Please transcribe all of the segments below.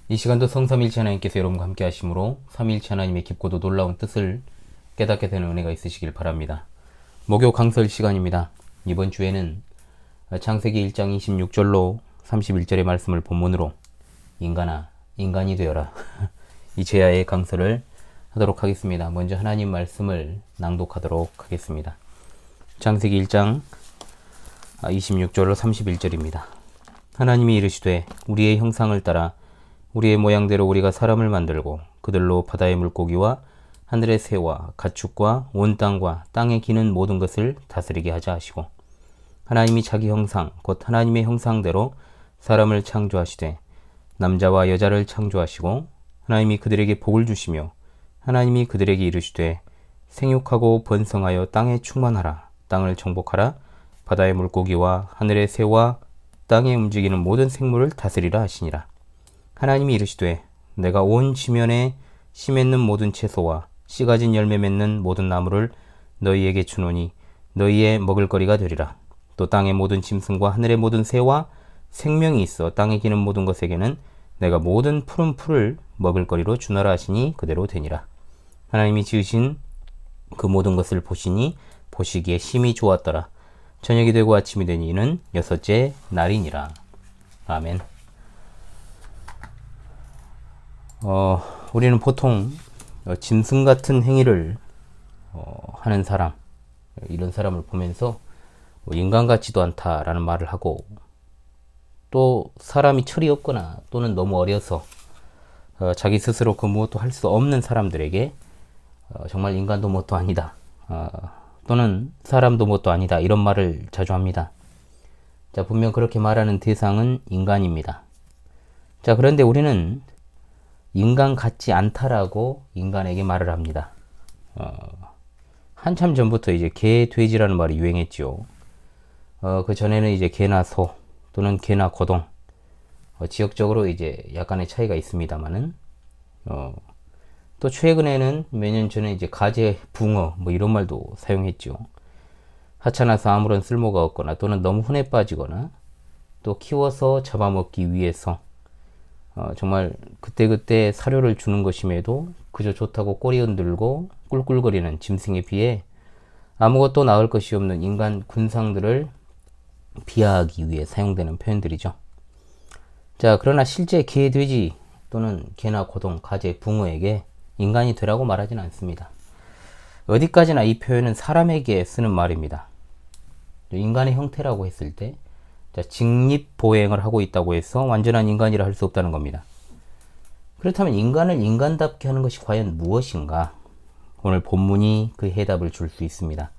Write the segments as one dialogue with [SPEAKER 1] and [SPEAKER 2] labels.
[SPEAKER 1] 이 시간도 성삼일체 하나님께서 여러분과 함께 하심으로 삼일체 하나님의 깊고도 놀라운 뜻을 깨닫게 되는 은혜가 있으시길 바랍니다. 목요 강설 시간입니다. 이번 주에는 창세기 1장 26절로 31절의 말씀을 본문으로 인간아 인간이 되어라 이 제야의 강설을 하도록 하겠습니다. 먼저 하나님 말씀을 낭독하도록 하겠습니다. 창세기 1장 26절로 31절입니다. 하나님이 이르시되 우리의 형상을 따라 우리의 모양대로 우리가 사람을 만들고 그들로 바다의 물고기와 하늘의 새와 가축과 온 땅과 땅에 기는 모든 것을 다스리게 하자 하시고, 하나님이 자기 형상 곧 하나님의 형상대로 사람을 창조하시되 남자와 여자를 창조하시고, 하나님이 그들에게 복을 주시며 하나님이 그들에게 이르시되 생육하고 번성하여 땅에 충만하라, 땅을 정복하라, 바다의 물고기와 하늘의 새와 땅에 움직이는 모든 생물을 다스리라 하시니라. 하나님이 이르시되 내가 온 지면에 씨 맺는 모든 채소와 씨 가진 열매 맺는 모든 나무를 너희에게 주노니 너희의 먹을거리가 되리라. 또 땅의 모든 짐승과 하늘의 모든 새와 생명이 있어 땅에 기는 모든 것에게는 내가 모든 푸른 풀을 먹을거리로 주노라 하시니 그대로 되니라. 하나님이 지으신 그 모든 것을 보시니 보시기에 심히 좋았더라. 저녁이 되고 아침이 되니 이는 여섯째 날이니라. 아멘. 우리는 보통 짐승 같은 행위를 하는 사람, 이런 사람을 보면서 인간 같지도 않다라는 말을 하고, 또 사람이 철이 없거나 또는 너무 어려서 자기 스스로 그 무엇도 할 수 없는 사람들에게 정말 인간도 뭣도 아니다, 또는 사람도 뭣도 아니다, 이런 말을 자주 합니다. 자, 분명 그렇게 말하는 대상은 인간입니다. 자, 그런데 우리는 인간 같지 않다라고 인간에게 말을 합니다. 한참 전부터 이제 개, 돼지라는 말이 유행했죠. 그 전에는 이제 개나 소 또는 개나 고동, 지역적으로 이제 약간의 차이가 있습니다만은, 또 최근에는 몇 년 전에 이제 가재, 붕어 뭐 이런 말도 사용했죠. 하찮아서 아무런 쓸모가 없거나 또는 너무 흔해 빠지거나 또 키워서 잡아먹기 위해서 정말 그때그때 사료를 주는 것임에도 그저 좋다고 꼬리 흔들고 꿀꿀거리는 짐승에 비해 아무것도 나을 것이 없는 인간 군상들을 비하하기 위해 사용되는 표현들이죠. 자, 그러나 실제 개, 돼지 또는 개나 고동, 가재, 붕어에게 인간이 되라고 말하진 않습니다. 어디까지나 이 표현은 사람에게 쓰는 말입니다. 인간의 형태라고 했을 때, 자, 직립보행을 하고 있다고 해서 완전한 인간이라 할 수 없다는 겁니다. 그렇다면 인간을 인간답게 하는 것이 과연 무엇인가? 오늘 본문이 그 해답을 줄 수 있습니다.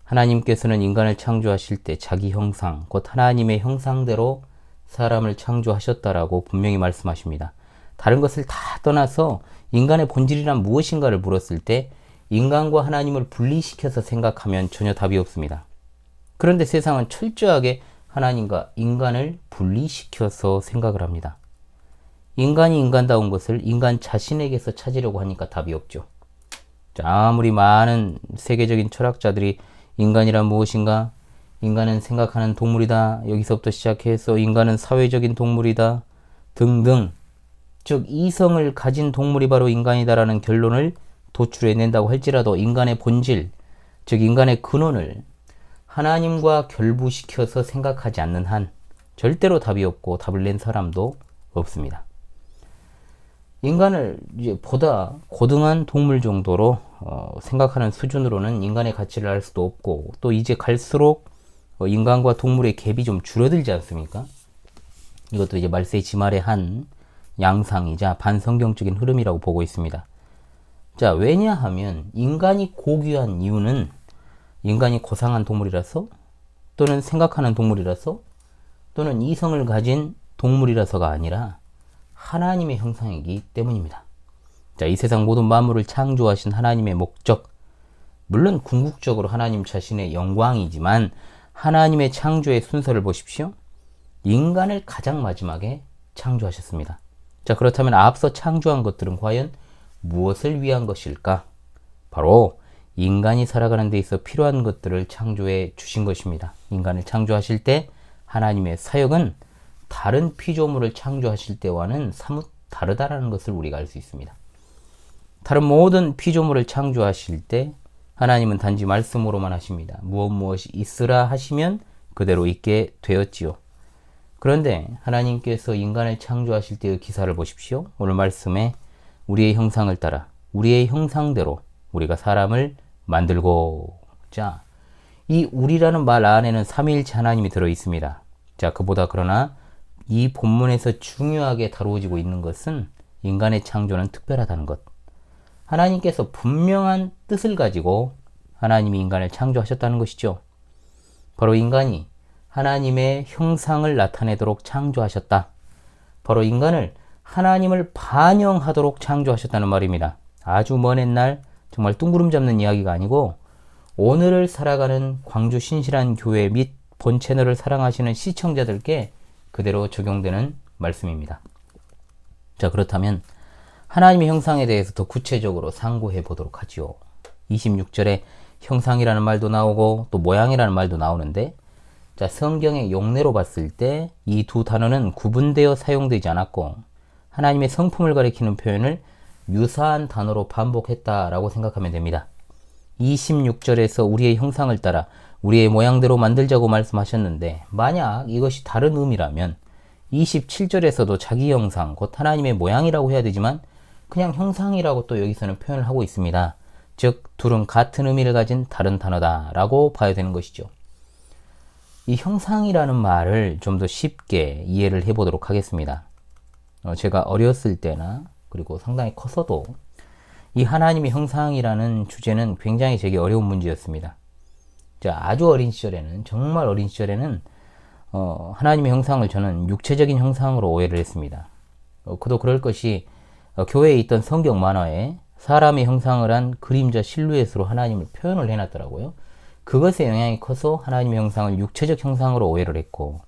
[SPEAKER 1] 하나님께서는 인간을 창조하실 때 자기 형상, 곧 하나님의 형상대로 사람을 창조하셨다라고 분명히 말씀하십니다. 다른 것을 다 떠나서 인간의 본질이란 무엇인가를 물었을 때 인간과 하나님을 분리시켜서 생각하면 전혀 답이 없습니다. 그런데 세상은 철저하게 하나님과 인간을 분리시켜서 생각을 합니다. 인간이 인간다운 것을 인간 자신에게서 찾으려고 하니까 답이 없죠. 자, 아무리 많은 세계적인 철학자들이 인간이란 무엇인가, 인간은 생각하는 동물이다, 여기서부터 시작해서 인간은 사회적인 동물이다 등등, 즉 이성을 가진 동물이 바로 인간이다라는 결론을 도출해낸다고 할지라도 인간의 본질, 즉 인간의 근원을 하나님과 결부시켜서 생각하지 않는 한 절대로 답이 없고 답을 낸 사람도 없습니다. 인간을 이제 보다 고등한 동물 정도로 생각하는 수준으로는 인간의 가치를 알 수도 없고, 또 이제 갈수록 인간과 동물의 갭이 좀 줄어들지 않습니까? 이것도 이제 말세지말의 한 양상이자 반성경적인 흐름이라고 보고 있습니다. 자, 왜냐하면 인간이 고귀한 이유는 인간이 고상한 동물이라서, 또는 생각하는 동물이라서, 또는 이성을 가진 동물이라서가 아니라 하나님의 형상이기 때문입니다. 자, 이 세상 모든 만물을 창조하신 하나님의 목적, 물론 궁극적으로 하나님 자신의 영광이지만 하나님의 창조의 순서를 보십시오. 인간을 가장 마지막에 창조하셨습니다. 자, 그렇다면 앞서 창조한 것들은 과연 무엇을 위한 것일까? 바로 인간이 살아가는 데 있어 필요한 것들을 창조해 주신 것입니다. 인간을 창조하실 때 하나님의 사역은 다른 피조물을 창조하실 때와는 사뭇 다르다라는 것을 우리가 알 수 있습니다. 다른 모든 피조물을 창조하실 때 하나님은 단지 말씀으로만 하십니다. 무엇이 있으라 하시면 그대로 있게 되었지요. 그런데 하나님께서 인간을 창조하실 때의 기사를 보십시오. 오늘 말씀에 우리의 형상을 따라 우리의 형상대로 우리가 사람을 만들고, 자, 이 우리라는 말 안에는 삼위일체 하나님이 들어있습니다. 자, 그보다 그러나 이 본문에서 중요하게 다루어지고 있는 것은 인간의 창조는 특별하다는 것. 하나님께서 분명한 뜻을 가지고 하나님이 인간을 창조하셨다는 것이죠. 바로 인간이 하나님의 형상을 나타내도록 창조하셨다. 바로 인간을 하나님을 반영하도록 창조하셨다는 말입니다. 아주 먼 옛날 정말 뚱구름 잡는 이야기가 아니고 오늘을 살아가는 광주 신실한 교회 및 본 채널을 사랑하시는 시청자들께 그대로 적용되는 말씀입니다. 자, 그렇다면 하나님의 형상에 대해서 더 구체적으로 상고해 보도록 하지요. 26절에 형상이라는 말도 나오고 또 모양이라는 말도 나오는데, 자, 성경의 용례로 봤을 때 이 두 단어는 구분되어 사용되지 않았고 하나님의 성품을 가리키는 표현을 유사한 단어로 반복했다라고 생각하면 됩니다. 26절에서 우리의 형상을 따라 우리의 모양대로 만들자고 말씀하셨는데, 만약 이것이 다른 의미라면 27절에서도 자기 형상, 곧 하나님의 모양이라고 해야 되지만 그냥 형상이라고 또 여기서는 표현을 하고 있습니다. 즉 둘은 같은 의미를 가진 다른 단어다라고 봐야 되는 것이죠. 이 형상이라는 말을 좀 더 쉽게 이해를 해보도록 하겠습니다. 제가 어렸을 때나 그리고 상당히 커서도 이 하나님의 형상이라는 주제는 굉장히 제게 어려운 문제였습니다. 자, 아주 어린 시절에는, 정말 어린 시절에는 하나님의 형상을 저는 육체적인 형상으로 오해를 했습니다. 그도 그럴 것이 교회에 있던 성경 만화에 사람의 형상을 한 그림자 실루엣으로 하나님을 표현을 해놨더라고요. 그것에 영향이 커서 하나님의 형상을 육체적 형상으로 오해를 했고,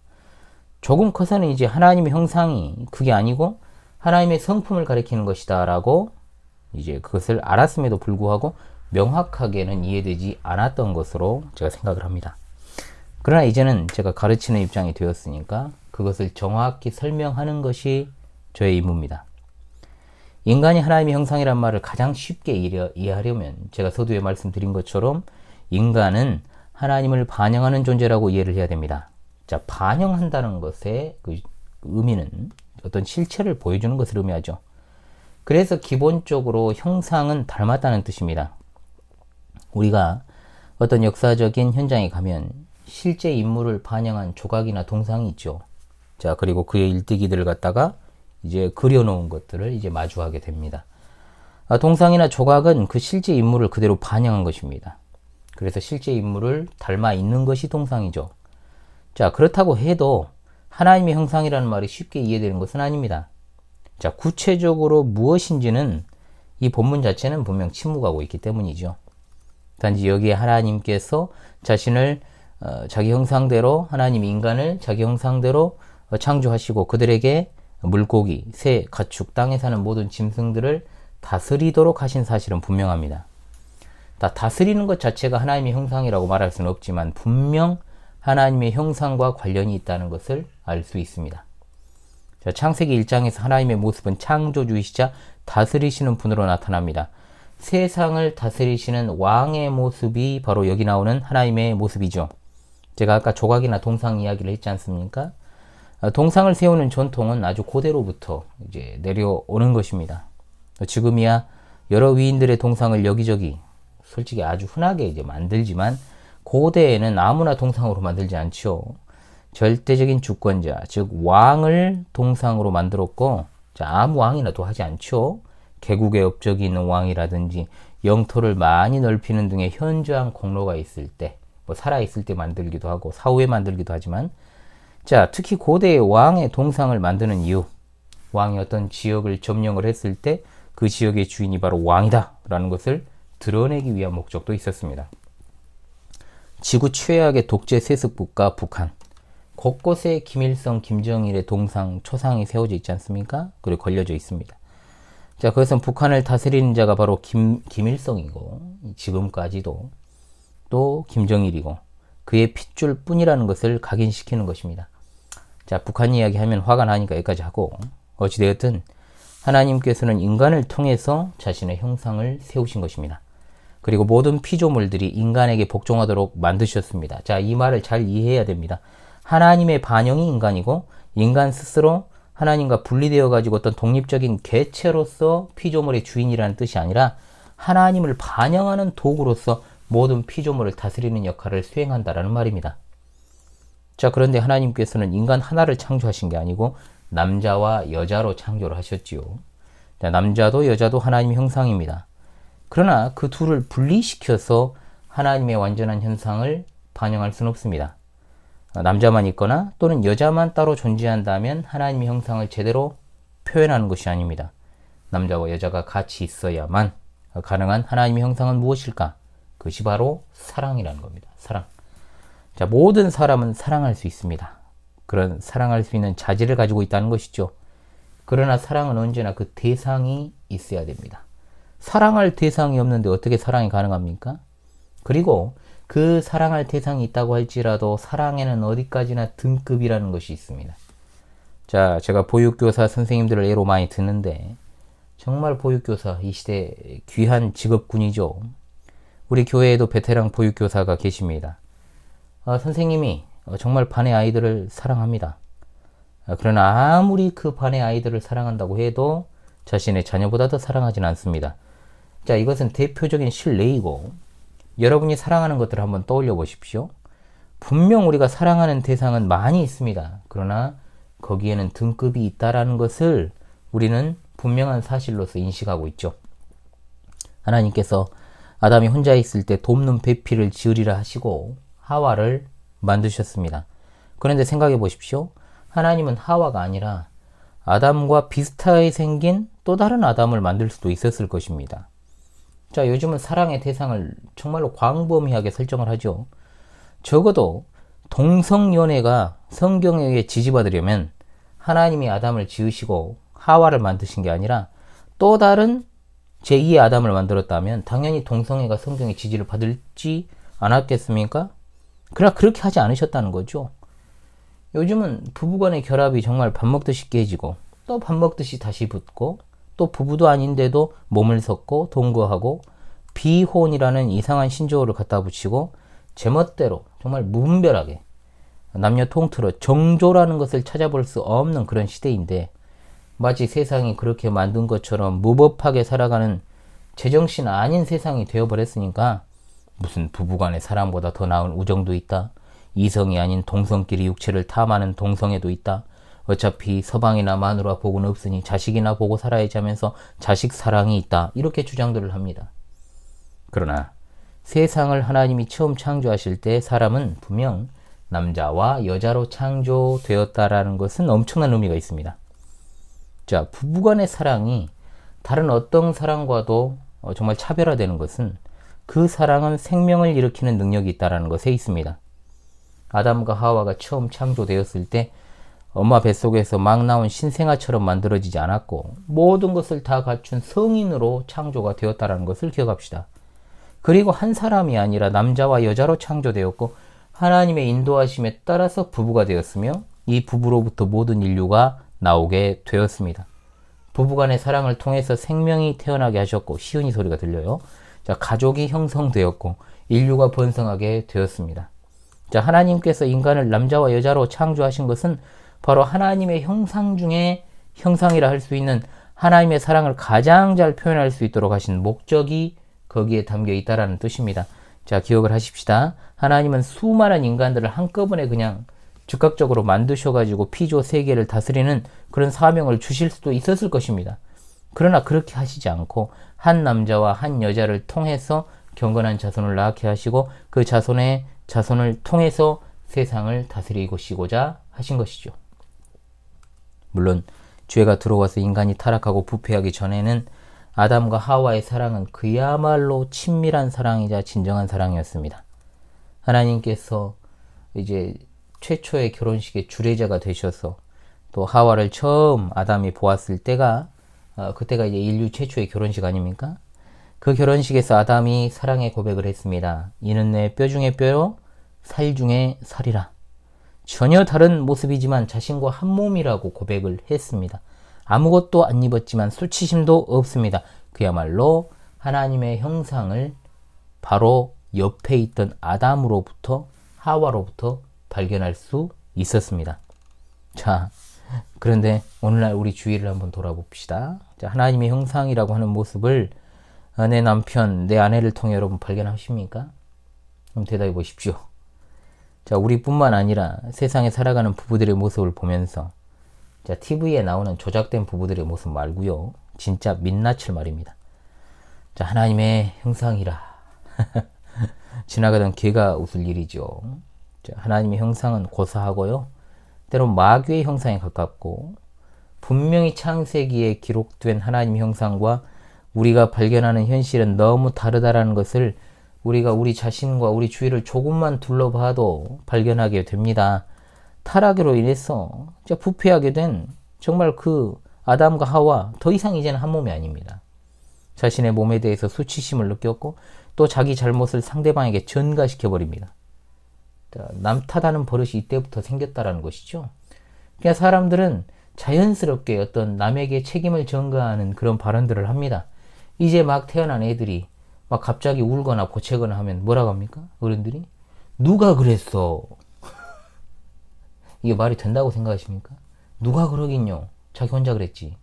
[SPEAKER 1] 조금 커서는 이제 하나님의 형상이 그게 아니고 하나님의 성품을 가리키는 것이다 라고 이제 그것을 알았음에도 불구하고 명확하게는 이해되지 않았던 것으로 제가 생각을 합니다. 그러나 이제는 제가 가르치는 입장이 되었으니까 그것을 정확히 설명하는 것이 저의 임무입니다. 인간이 하나님의 형상이란 말을 가장 쉽게 이해하려면 제가 서두에 말씀드린 것처럼 인간은 하나님을 반영하는 존재라고 이해를 해야 됩니다. 자, 반영한다는 것의 그 의미는 어떤 실체를 보여주는 것을 의미하죠. 그래서 기본적으로 형상은 닮았다는 뜻입니다. 우리가 어떤 역사적인 현장에 가면 실제 인물을 반영한 조각이나 동상이 있죠. 자, 그리고 그의 일대기들을 갖다가 이제 그려놓은 것들을 이제 마주하게 됩니다. 동상이나 조각은 그 실제 인물을 그대로 반영한 것입니다. 그래서 실제 인물을 닮아 있는 것이 동상이죠. 자, 그렇다고 해도 하나님의 형상이라는 말이 쉽게 이해되는 것은 아닙니다. 자, 구체적으로 무엇인지는 이 본문 자체는 분명 침묵하고 있기 때문이죠. 단지 여기에 하나님께서 자신을 자기 형상대로, 하나님 인간을 자기 형상대로 창조하시고 그들에게 물고기, 새, 가축, 땅에 사는 모든 짐승들을 다스리도록 하신 사실은 분명합니다. 다스리는 것 자체가 하나님의 형상이라고 말할 수는 없지만 분명 하나님의 형상과 관련이 있다는 것을 알 수 있습니다. 자, 창세기 1장에서 하나님의 모습은 창조주이시자 다스리시는 분으로 나타납니다. 세상을 다스리시는 왕의 모습이 바로 여기 나오는 하나님의 모습이죠. 제가 아까 조각이나 동상 이야기를 했지 않습니까? 동상을 세우는 전통은 아주 고대로부터 이제 내려오는 것입니다. 지금이야 여러 위인들의 동상을 여기저기 솔직히 아주 흔하게 이제 만들지만 고대에는 아무나 동상으로 만들지 않죠. 절대적인 주권자, 즉 왕을 동상으로 만들었고, 자, 아무 왕이나 도 하지 않죠. 개국의 업적이 있는 왕이라든지 영토를 많이 넓히는 등의 현저한 공로가 있을 때, 뭐 살아있을 때 만들기도 하고 사후에 만들기도 하지만, 자, 특히 고대의 왕의 동상을 만드는 이유, 왕이 어떤 지역을 점령을 했을 때 그 지역의 주인이 바로 왕이다 라는 것을 드러내기 위한 목적도 있었습니다. 지구 최악의 독재 세습국가 북한, 곳곳에 김일성, 김정일의 동상, 초상이 세워져 있지 않습니까? 그리고 걸려져 있습니다. 자, 그것은 북한을 다스리는 자가 바로 김일성이고 지금까지도 또 김정일이고 그의 핏줄 뿐이라는 것을 각인시키는 것입니다. 자, 북한 이야기하면 화가 나니까 여기까지 하고, 어찌되었든 하나님께서는 인간을 통해서 자신의 형상을 세우신 것입니다. 그리고 모든 피조물들이 인간에게 복종하도록 만드셨습니다. 자, 이 말을 잘 이해해야 됩니다. 하나님의 반영이 인간이고 인간 스스로 하나님과 분리되어 가지고 어떤 독립적인 개체로서 피조물의 주인이라는 뜻이 아니라 하나님을 반영하는 도구로서 모든 피조물을 다스리는 역할을 수행한다라는 말입니다. 자, 그런데 하나님께서는 인간 하나를 창조하신 게 아니고 남자와 여자로 창조를 하셨지요. 자, 남자도 여자도 하나님의 형상입니다. 그러나 그 둘을 분리시켜서 하나님의 완전한 현상을 반영할 수는 없습니다. 남자만 있거나 또는 여자만 따로 존재한다면 하나님의 형상을 제대로 표현하는 것이 아닙니다. 남자와 여자가 같이 있어야만 가능한 하나님의 형상은 무엇일까? 그것이 바로 사랑이라는 겁니다. 사랑. 자, 모든 사람은 사랑할 수 있습니다. 그런 사랑할 수 있는 자질을 가지고 있다는 것이죠. 그러나 사랑은 언제나 그 대상이 있어야 됩니다. 사랑할 대상이 없는데 어떻게 사랑이 가능합니까? 그리고 그 사랑할 대상이 있다고 할지라도 사랑에는 어디까지나 등급이라는 것이 있습니다. 자, 제가 보육교사 선생님들을 예로 많이 듣는데 정말 보육교사 이 시대 귀한 직업군이죠. 우리 교회에도 베테랑 보육교사가 계십니다. 선생님이 정말 반의 아이들을 사랑합니다. 그러나 아무리 그 반의 아이들을 사랑한다고 해도 자신의 자녀보다 더 사랑하진 않습니다. 자, 이것은 대표적인 실례이고 여러분이 사랑하는 것들을 한번 떠올려 보십시오. 분명 우리가 사랑하는 대상은 많이 있습니다. 그러나 거기에는 등급이 있다라는 것을 우리는 분명한 사실로서 인식하고 있죠. 하나님께서 아담이 혼자 있을 때 돕는 배필을 지으리라 하시고 하와를 만드셨습니다. 그런데 생각해 보십시오. 하나님은 하와가 아니라 아담과 비슷하게 생긴 또 다른 아담을 만들 수도 있었을 것입니다. 자, 요즘은 사랑의 대상을 정말로 광범위하게 설정을 하죠. 적어도 동성연애가 성경에 의해 지지받으려면 하나님이 아담을 지으시고 하와를 만드신 게 아니라 또 다른 제2의 아담을 만들었다면 당연히 동성애가 성경의 지지를 받을지 않았겠습니까? 그러나 그렇게 하지 않으셨다는 거죠. 요즘은 부부간의 결합이 정말 밥 먹듯이 깨지고 또 밥 먹듯이 다시 붙고 또 부부도 아닌데도 몸을 섞고 동거하고 비혼이라는 이상한 신조어를 갖다 붙이고 제멋대로 정말 무분별하게 남녀 통틀어 정조라는 것을 찾아볼 수 없는 그런 시대인데 마치 세상이 그렇게 만든 것처럼 무법하게 살아가는 제정신 아닌 세상이 되어버렸으니까 무슨 부부간의 사랑보다 더 나은 우정도 있다. 이성이 아닌 동성끼리 육체를 탐하는 동성애도 있다. 어차피 서방이나 마누라 복은 없으니 자식이나 보고 살아야지 하면서 자식 사랑이 있다. 이렇게 주장들을 합니다. 그러나 세상을 하나님이 처음 창조하실 때 사람은 분명 남자와 여자로 창조되었다라는 것은 엄청난 의미가 있습니다. 자, 부부간의 사랑이 다른 어떤 사랑과도 정말 차별화되는 것은 그 사랑은 생명을 일으키는 능력이 있다는 것에 있습니다. 아담과 하와가 처음 창조되었을 때 엄마 뱃속에서 막 나온 신생아처럼 만들어지지 않았고 모든 것을 다 갖춘 성인으로 창조가 되었다는 것을 기억합시다. 그리고 한 사람이 아니라 남자와 여자로 창조되었고 하나님의 인도하심에 따라서 부부가 되었으며 이 부부로부터 모든 인류가 나오게 되었습니다. 부부간의 사랑을 통해서 생명이 태어나게 하셨고 시은이 소리가 들려요. 자, 가족이 형성되었고 인류가 번성하게 되었습니다. 자, 하나님께서 인간을 남자와 여자로 창조하신 것은 바로 하나님의 형상 중에 형상이라 할 수 있는 하나님의 사랑을 가장 잘 표현할 수 있도록 하신 목적이 거기에 담겨 있다라는 뜻입니다. 자, 기억을 하십시다. 하나님은 수많은 인간들을 한꺼번에 그냥 즉각적으로 만드셔가지고 피조 세계를 다스리는 그런 사명을 주실 수도 있었을 것입니다. 그러나 그렇게 하시지 않고 한 남자와 한 여자를 통해서 경건한 자손을 낳게 하시고 그 자손을 통해서 세상을 다스리시고자 하신 것이죠. 물론 죄가 들어와서 인간이 타락하고 부패하기 전에는 아담과 하와의 사랑은 그야말로 친밀한 사랑이자 진정한 사랑이었습니다. 하나님께서 이제 최초의 결혼식의 주례자가 되셔서 또 하와를 처음 아담이 보았을 때가 그때가 이제 인류 최초의 결혼식 아닙니까? 그 결혼식에서 아담이 사랑의 고백을 했습니다. 이는 내 뼈 중에 뼈요 살 중에 살이라. 전혀 다른 모습이지만 자신과 한 몸이라고 고백을 했습니다. 아무것도 안 입었지만 수치심도 없습니다. 그야말로 하나님의 형상을 바로 옆에 있던 아담으로부터 하와로부터 발견할 수 있었습니다. 자, 그런데 오늘날 우리 주위를 한번 돌아봅시다. 자, 하나님의 형상이라고 하는 모습을 내 남편, 내 아내를 통해 여러분 발견하십니까? 그럼 대답해 보십시오. 자, 우리뿐만 아니라 세상에 살아가는 부부들의 모습을 보면서 자, TV에 나오는 조작된 부부들의 모습 말고요. 진짜 민낯을 말입니다. 자, 하나님의 형상이라. 지나가던 개가 웃을 일이죠. 자, 하나님의 형상은 고사하고요. 때론 마귀의 형상에 가깝고 분명히 창세기에 기록된 하나님의 형상과 우리가 발견하는 현실은 너무 다르다라는 것을 우리가 우리 자신과 우리 주위를 조금만 둘러봐도 발견하게 됩니다. 타락으로 인해서 부패하게 된 정말 그 아담과 하와 더 이상 이제는 한 몸이 아닙니다. 자신의 몸에 대해서 수치심을 느꼈고 또 자기 잘못을 상대방에게 전가시켜버립니다. 남 탓하는 버릇이 이때부터 생겼다라는 것이죠. 그러니까 사람들은 자연스럽게 어떤 남에게 책임을 전가하는 그런 발언들을 합니다. 이제 막 태어난 애들이 막 갑자기 울거나 보채거나 하면 뭐라고 합니까? 어른들이? 누가 그랬어? 이게 말이 된다고 생각하십니까? 누가 그러긴요. 자기 혼자 그랬지.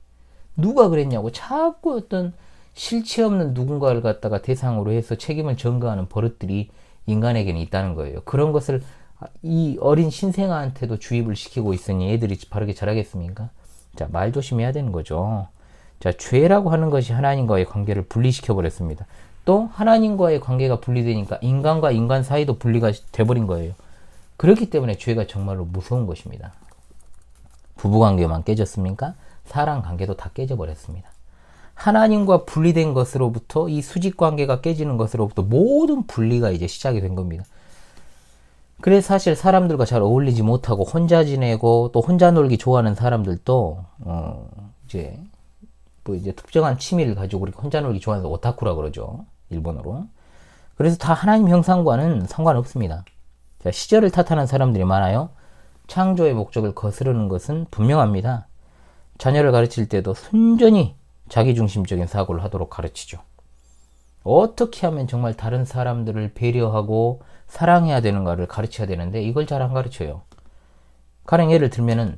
[SPEAKER 1] 누가 그랬냐고 자꾸 어떤 실체 없는 누군가를 갖다가 대상으로 해서 책임을 전가하는 버릇들이 인간에게는 있다는 거예요. 그런 것을 이 어린 신생아한테도 주입을 시키고 있으니 애들이 바르게 자라겠습니까? 자, 말 조심해야 되는 거죠. 자, 죄라고 하는 것이 하나님과의 관계를 분리시켜 버렸습니다. 또 하나님과의 관계가 분리되니까 인간과 인간 사이도 분리가 돼버린 거예요. 그렇기 때문에 죄가 정말로 무서운 것입니다. 부부관계만 깨졌습니까? 사랑관계도 다 깨져버렸습니다. 하나님과 분리된 것으로부터 이 수직관계가 깨지는 것으로부터 모든 분리가 이제 시작이 된 겁니다. 그래서 사실 사람들과 잘 어울리지 못하고 혼자 지내고 또 혼자 놀기 좋아하는 사람들도 이제 특정한 취미를 가지고 우리 혼자 놀기 좋아하는 오타쿠라 그러죠. 일본어로. 그래서 다 하나님 형상과는 상관없습니다. 자, 시절을 탓하는 사람들이 많아요. 창조의 목적을 거스르는 것은 분명합니다. 자녀를 가르칠 때도 순전히 자기중심적인 사고를 하도록 가르치죠. 어떻게 하면 정말 다른 사람들을 배려하고 사랑해야 되는가를 가르쳐야 되는데 이걸 잘 안 가르쳐요. 가령 예를 들면은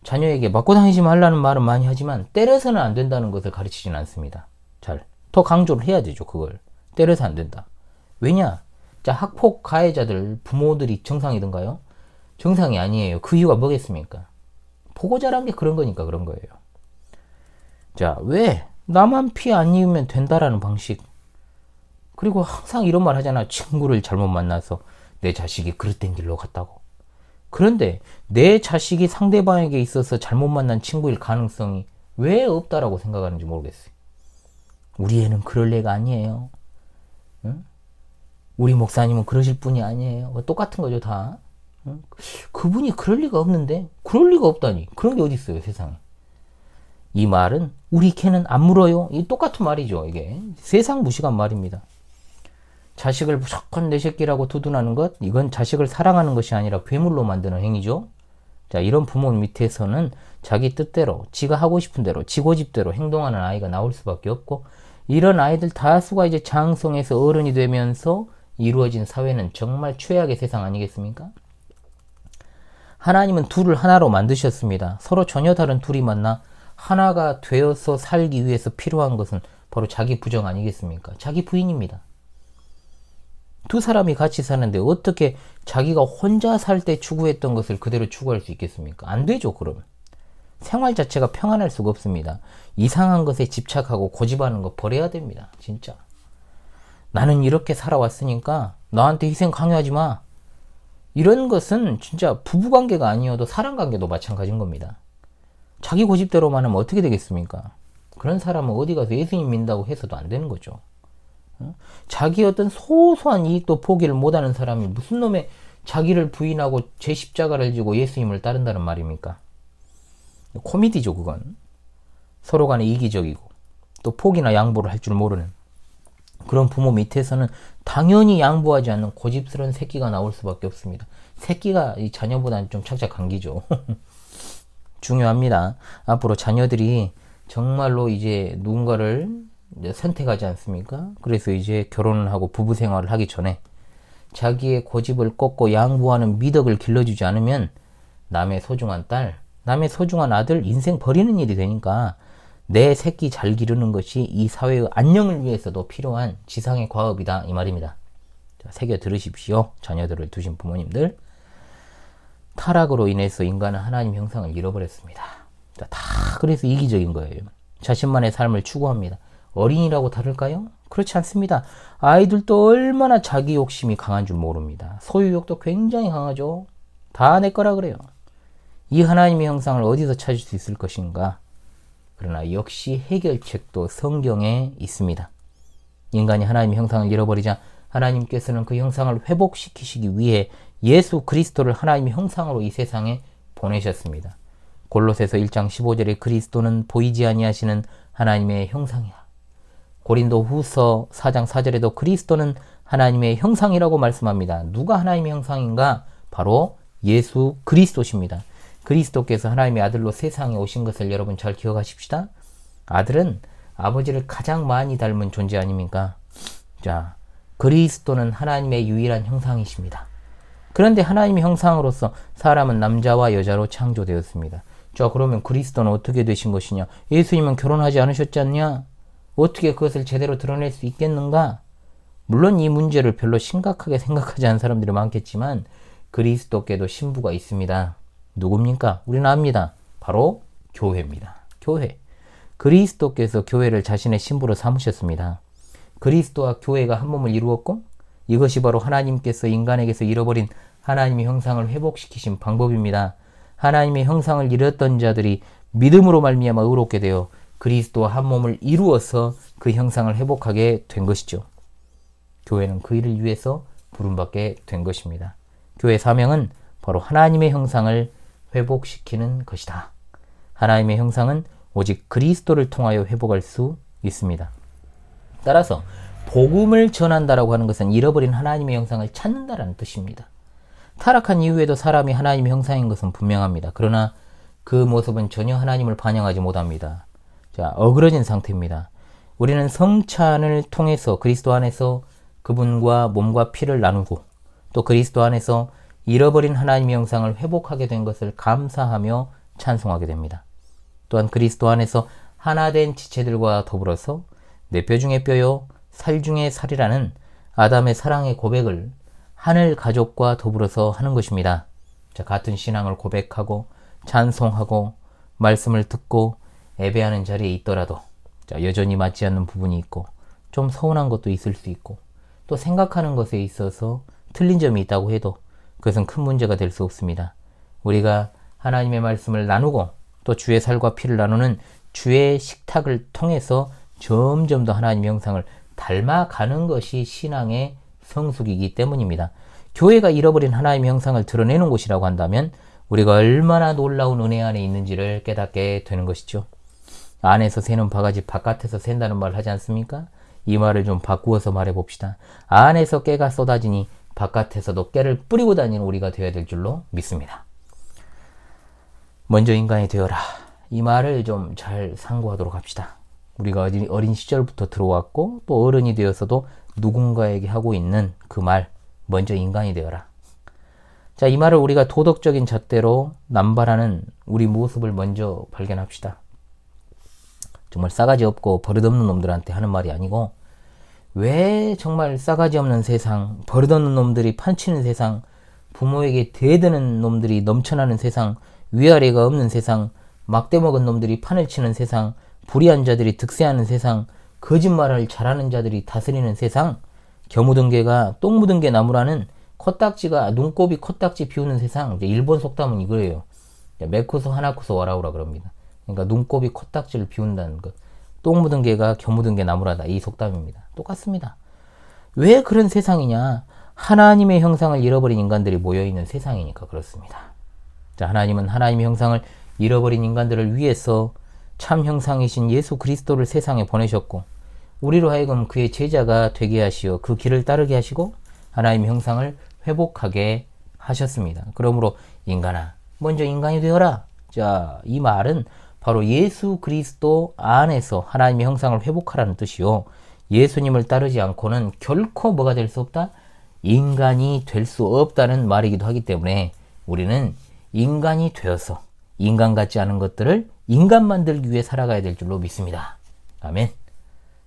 [SPEAKER 1] 자녀에게 맞고 다니지 말라는 말은 많이 하지만 때려서는 안 된다는 것을 가르치진 않습니다. 더 강조를 해야 되죠. 그걸 때려서 안 된다. 왜냐? 자, 학폭 가해자들 부모들이 정상이던가요? 정상이 아니에요. 그 이유가 뭐겠습니까? 보고 자란 게 그런 거니까 그런 거예요. 자, 왜? 나만 피 안 입으면 된다라는 방식. 그리고 항상 이런 말 하잖아. 친구를 잘못 만나서 내 자식이 그릇된 길로 갔다고. 그런데 내 자식이 상대방에게 있어서 잘못 만난 친구일 가능성이 왜 없다라고 생각하는지 모르겠어요. 우리 애는 그럴 애가 아니에요. 응? 우리 목사님은 그러실 분이 아니에요. 똑같은 거죠, 다. 응? 그분이 그럴 리가 없는데? 그럴 리가 없다니. 그런 게 어디 있어요, 세상에. 이 말은 우리 개는 안 물어요. 이 똑같은 말이죠, 이게. 세상 무식한 말입니다. 자식을 무조건 내 새끼라고 두둔하는 것, 이건 자식을 사랑하는 것이 아니라 괴물로 만드는 행위죠. 자, 이런 부모 밑에서는 자기 뜻대로, 지가 하고 싶은 대로, 지 고집대로 행동하는 아이가 나올 수밖에 없고, 이런 아이들 다수가 이제 장성해서 어른이 되면서 이루어진 사회는 정말 최악의 세상 아니겠습니까? 하나님은 둘을 하나로 만드셨습니다. 서로 전혀 다른 둘이 만나 하나가 되어서 살기 위해서 필요한 것은 바로 자기 부정 아니겠습니까? 자기 부인입니다. 두 사람이 같이 사는데 어떻게 자기가 혼자 살 때 추구했던 것을 그대로 추구할 수 있겠습니까? 안 되죠, 그러면. 생활 자체가 평안할 수가 없습니다. 이상한 것에 집착하고 고집하는 거 버려야 됩니다. 진짜. 나는 이렇게 살아왔으니까 나한테 희생 강요하지 마. 이런 것은 진짜 부부관계가 아니어도 사람관계도 마찬가지인 겁니다. 자기 고집대로만 하면 어떻게 되겠습니까? 그런 사람은 어디 가서 예수님 믿는다고 해서도 안 되는 거죠. 자기 어떤 소소한 이익도 포기를 못하는 사람이 무슨 놈의 자기를 부인하고 제 십자가를 지고 예수님을 따른다는 말입니까? 코미디죠, 그건. 서로 간에 이기적이고 또 포기나 양보를 할 줄 모르는 그런 부모 밑에서는 당연히 양보하지 않는 고집스러운 새끼가 나올 수밖에 없습니다. 새끼가 이 자녀보다는 좀 착착 감기죠. 중요합니다. 앞으로 자녀들이 정말로 이제 누군가를 이제 선택하지 않습니까? 그래서 이제 결혼을 하고 부부 생활을 하기 전에 자기의 고집을 꺾고 양보하는 미덕을 길러주지 않으면 남의 소중한 딸, 남의 소중한 아들 인생 버리는 일이 되니까 내 새끼 잘 기르는 것이 이 사회의 안녕을 위해서도 필요한 지상의 과업이다 이 말입니다. 자, 새겨 들으십시오. 자녀들을 두신 부모님들. 타락으로 인해서 인간은 하나님 형상을 잃어버렸습니다. 자, 다 그래서 이기적인 거예요. 자신만의 삶을 추구합니다. 어린이라고 다를까요? 그렇지 않습니다. 아이들도 얼마나 자기 욕심이 강한 줄 모릅니다. 소유욕도 굉장히 강하죠. 다 내 거라 그래요. 이 하나님의 형상을 어디서 찾을 수 있을 것인가? 그러나 역시 해결책도 성경에 있습니다. 인간이 하나님의 형상을 잃어버리자 하나님께서는 그 형상을 회복시키시기 위해 예수 그리스도를 하나님의 형상으로 이 세상에 보내셨습니다. 골로새서 1장 15절에 그리스도는 보이지 아니하시는 하나님의 형상이라. 고린도 후서 4장 4절에도 그리스도는 하나님의 형상이라고 말씀합니다. 누가 하나님의 형상인가? 바로 예수 그리스도십니다. 그리스도께서 하나님의 아들로 세상에 오신 것을 여러분 잘 기억하십시다. 아들은 아버지를 가장 많이 닮은 존재 아닙니까? 자, 그리스도는 하나님의 유일한 형상이십니다. 그런데 하나님의 형상으로서 사람은 남자와 여자로 창조되었습니다. 자, 그러면 그리스도는 어떻게 되신 것이냐? 예수님은 결혼하지 않으셨지 않냐? 어떻게 그것을 제대로 드러낼 수 있겠는가? 물론 이 문제를 별로 심각하게 생각하지 않은 사람들이 많겠지만 그리스도께도 신부가 있습니다. 누굽니까? 우리는 압니다. 바로 교회입니다. 교회. 그리스도께서 교회를 자신의 신부로 삼으셨습니다. 그리스도와 교회가 한 몸을 이루었고 이것이 바로 하나님께서 인간에게서 잃어버린 하나님의 형상을 회복시키신 방법입니다. 하나님의 형상을 잃었던 자들이 믿음으로 말미암아 의롭게 되어 그리스도와 한 몸을 이루어서 그 형상을 회복하게 된 것이죠. 교회는 그 일을 위해서 부름받게 된 것입니다. 교회의 사명은 바로 하나님의 형상을 회복시키는 것이다. 하나님의 형상은 오직 그리스도를 통하여 회복할 수 있습니다. 따라서 복음을 전한다라고 하는 것은 잃어버린 하나님의 형상을 찾는다라는 뜻입니다. 타락한 이후에도 사람이 하나님의 형상인 것은 분명합니다. 그러나 그 모습은 전혀 하나님을 반영하지 못합니다. 자, 어그러진 상태입니다. 우리는 성찬을 통해서 그리스도 안에서 그분과 몸과 피를 나누고 또 그리스도 안에서 잃어버린 하나님의 형상을 회복하게 된 것을 감사하며 찬송하게 됩니다. 또한 그리스도 안에서 하나 된 지체들과 더불어서 내 뼈 중에 뼈요 살 중에 살이라는 아담의 사랑의 고백을 하늘 가족과 더불어서 하는 것입니다. 자, 같은 신앙을 고백하고 찬송하고 말씀을 듣고 예배하는 자리에 있더라도 자, 여전히 맞지 않는 부분이 있고 좀 서운한 것도 있을 수 있고 또 생각하는 것에 있어서 틀린 점이 있다고 해도 그것은 큰 문제가 될 수 없습니다. 우리가 하나님의 말씀을 나누고 또 주의 살과 피를 나누는 주의 식탁을 통해서 점점 더 하나님의 형상을 닮아가는 것이 신앙의 성숙이기 때문입니다. 교회가 잃어버린 하나님의 형상을 드러내는 곳이라고 한다면 우리가 얼마나 놀라운 은혜 안에 있는지를 깨닫게 되는 것이죠. 안에서 새는 바가지 바깥에서 샌다는 말을 하지 않습니까? 이 말을 좀 바꾸어서 말해 봅시다. 안에서 깨가 쏟아지니 바깥에서도 깨를 뿌리고 다니는 우리가 되어야 될 줄로 믿습니다. 먼저 인간이 되어라. 이 말을 좀 잘 상고하도록 합시다. 우리가 어린 시절부터 들어왔고 또 어른이 되어서도 누군가에게 하고 있는 그 말, 먼저 인간이 되어라. 자, 이 말을 우리가 도덕적인 잣대로 남발하는 우리 모습을 먼저 발견합시다. 정말 싸가지 없고 버릇없는 놈들한테 하는 말이 아니고 왜 정말 싸가지 없는 세상, 버릇없는 놈들이 판치는 세상, 부모에게 대드는 놈들이 넘쳐나는 세상, 위아래가 없는 세상, 막대먹은 놈들이 판을 치는 세상, 불의한 자들이 득세하는 세상, 거짓말을 잘하는 자들이 다스리는 세상, 겨 묻은 개가 똥 묻은 개 나무라는 코딱지가 눈곱이 코딱지 비우는 세상. 이제 일본 속담은 이거예요. 메쿠소 하나쿠소 와라우라 그럽니다. 그러니까 눈곱이 코딱지를 비운다는 것. 똥 묻은 개가 겨 묻은 개 나무라다. 이 속담입니다. 똑같습니다. 왜 그런 세상이냐? 하나님의 형상을 잃어버린 인간들이 모여있는 세상이니까 그렇습니다. 자, 하나님은 하나님의 형상을 잃어버린 인간들을 위해서 참 형상이신 예수 그리스도를 세상에 보내셨고 우리로 하여금 그의 제자가 되게 하시어 그 길을 따르게 하시고 하나님의 형상을 회복하게 하셨습니다. 그러므로 인간아, 먼저 인간이 되어라. 자, 이 말은 바로 예수 그리스도 안에서 하나님의 형상을 회복하라는 뜻이요. 예수님을 따르지 않고는 결코 뭐가 될 수 없다? 인간이 될 수 없다는 말이기도 하기 때문에 우리는 인간이 되어서 인간 같지 않은 것들을 인간 만들기 위해 살아가야 될 줄로 믿습니다. 아멘.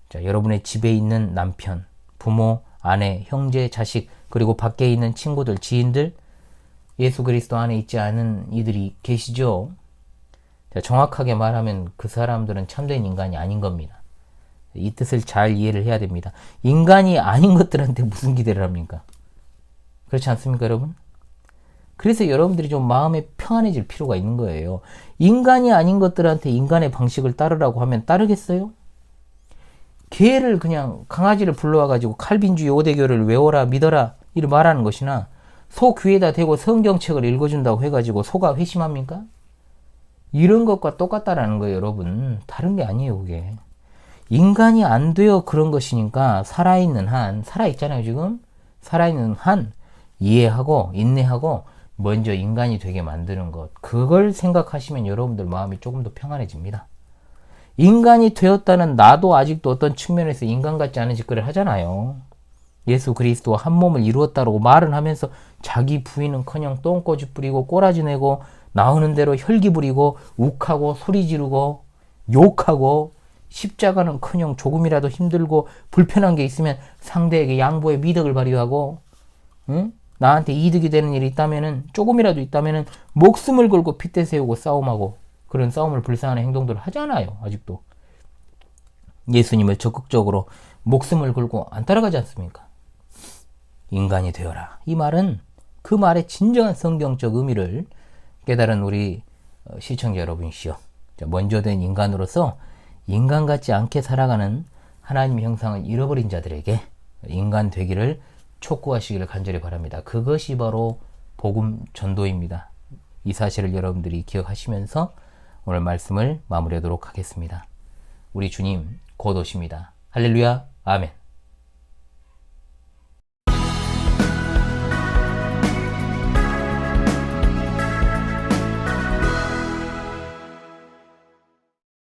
[SPEAKER 1] 자, 여러분의 집에 있는 남편, 부모, 아내, 형제, 자식, 그리고 밖에 있는 친구들, 지인들, 예수 그리스도 안에 있지 않은 이들이 계시죠? 자, 정확하게 말하면 그 사람들은 참된 인간이 아닌 겁니다. 이 뜻을 잘 이해를 해야 됩니다. 인간이 아닌 것들한테 무슨 기대를 합니까? 그렇지 않습니까, 여러분? 그래서 여러분들이 좀 마음에 평안해질 필요가 있는 거예요. 인간이 아닌 것들한테 인간의 방식을 따르라고 하면 따르겠어요? 개를 그냥 강아지를 불러와가지고 칼빈주의 5대교를 외워라 믿어라 이렇게 말하는 것이나 소 귀에다 대고 성경책을 읽어준다고 해가지고 소가 회심합니까? 이런 것과 똑같다라는 거예요, 여러분. 다른 게 아니에요, 그게. 인간이 안 되어 그런 것이니까 살아있는 한, 살아있잖아요, 지금? 살아있는 한 이해하고 인내하고 먼저 인간이 되게 만드는 것. 그걸 생각하시면 여러분들 마음이 조금 더 평안해집니다. 인간이 되었다는 나도 아직도 어떤 측면에서 인간 같지 않은 짓거리를 하잖아요. 예수 그리스도와 한 몸을 이루었다고 말은 하면서 자기 부인은커녕 똥꼬집 부리고 꼬라지 내고 나오는 대로 혈기 부리고 욱하고 소리 지르고 욕하고 십자가는커녕 조금이라도 힘들고 불편한 게 있으면 상대에게 양보의 미덕을 발휘하고 응? 나한테 이득이 되는 일이 있다면은 조금이라도 있다면은 목숨을 걸고 핏대 세우고 싸움하고 그런 싸움을 불사하는 행동들을 하잖아요. 아직도 예수님을 적극적으로 목숨을 걸고 안 따라가지 않습니까? 인간이 되어라. 이 말은 그 말의 진정한 성경적 의미를 깨달은 우리 시청자 여러분이시여. 먼저 된 인간으로서 인간 같지 않게 살아가는 하나님의 형상을 잃어버린 자들에게 인간 되기를 촉구하시기를 간절히 바랍니다. 그것이 바로 복음 전도입니다. 이 사실을 여러분들이 기억하시면서 오늘 말씀을 마무리하도록 하겠습니다. 우리 주님 곧 오십니다. 할렐루야. 아멘.